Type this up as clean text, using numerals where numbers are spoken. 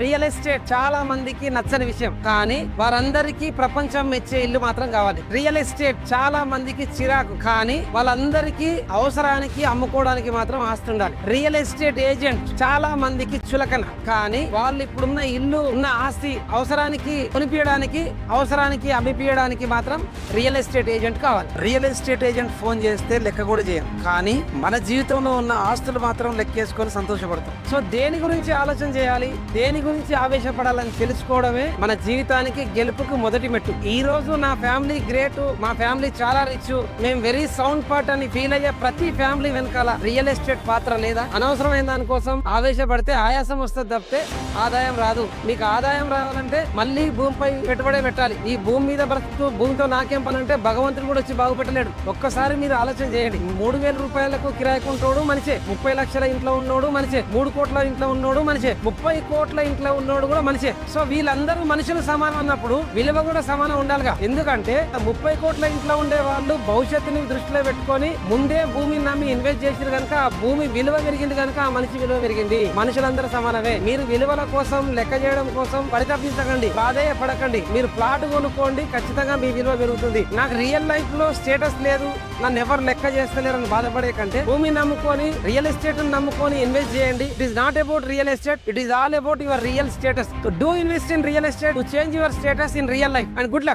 Real estate చాలా మందికి నచ్చని విషయం, కానీ వారందరికీ ప్రపంచం మెచ్చే ఇల్లు మాత్రం కావాలి. రియల్ ఎస్టేట్ చాలా మందికి చిరాకు, కానీ వాళ్ళందరికీ అవసరానికి అమ్ముకోవడానికి మాత్రం ఆస్తి ఉండాలి. రియల్ ఎస్టేట్ ఏజెంట్ చాలా మందికి చులకన, కానీ వాళ్ళు ఇప్పుడున్న ఇల్లు ఉన్న ఆస్తి అవసరానికి కొనిపించడానికి, అవసరానికి అమ్మిపియడానికి మాత్రం రియల్ ఎస్టేట్ ఏజెంట్ కావాలి. రియల్ ఎస్టేట్ ఏజెంట్ ఫోన్ చేస్తే లెక్క కూడా చేయం, కానీ మన జీవితంలో ఉన్న ఆస్తులు మాత్రం లెక్కేసుకొని సంతోషపడతాం. సో దేని గురించి ఆలోచన చేయాలి, దేని గురించి ఆవేశపడాలని తెలుసుకోవడమే మన జీవితానికి గెలుపుకు మొదటి మెట్టు. ఈ రోజు నా ఫ్యామిలీ గ్రేట్, మా ఫ్యామిలీ చాలా రిచ్, మేము వెరీ సౌండ్ పార్ట్ అని ఫీల్ అయ్యే ప్రతి ఫ్యామిలీ వెనకాల రియల్ ఎస్టేట్ పాత్ర లేదా? అనవసరమైన దానికోసం ఆవేశపడితే ఆయాసం వస్తుంది తప్పితే ఆదాయం రాదు. మీకు ఆదాయం రావాలంటే మళ్ళీ భూమిపై పెట్టుబడే పెట్టాలి. ఈ భూమి మీద బ్రతుకు, భూమితో నాకేం పని అంటే భగవంతుడు కూడా వచ్చి బాగుపెట్టలేడు. ఒక్కసారి మీరు ఆలోచన చేయండి. 3,000 రూపాయలకు కిరాయికుంటోడు మనిషే, 30 లక్షల ఇంట్లో ఉన్నోడు మనిషే, 3 కోట్ల ఇంట్లో ఉన్నోడు మనిషే, 30 కోట్ల ఇంట్లో ఉన్నోడు కూడా మనిషే. సో వీళ్ళందరూ మనుషులు సమానం అన్నప్పుడు విలువ కూడా సమానం ఉండాలిగా. ఎందుకంటే 30 కోట్ల ఇంట్లో ఉండే వాళ్ళు భవిష్యత్తుని దృష్టిలో పెట్టుకొని ముందే భూమిని నమ్మి ఇన్వెస్ట్ చేసిన కనుక ఆ భూమి విలువ పెరిగింది, కనుక ఆ మనిషి విలువ పెరిగింది. మనుషులందరూ సమానమే. మీరు విలువల కోసం, లెక్క చేయడం కోసం పరితపించకండి, పడకండి. మీరు ప్లాట్ కొనుక్కోండి, ఖచ్చితంగా మీ విలువ పెరుగుతుంది. నాకు రియల్ లైఫ్ లో స్టేటస్ లేదు, నన్ను ఎవరు లెక్క చేస్తలేరని బాధపడే కంటే భూమి నమ్ముకొని, రియల్ ఎస్టేట్ నమ్ముకొని ఇన్వెస్ట్ చేయండి. It is not about real estate, it is all about your real status. Do invest in real estate to change your status in real life. And good luck.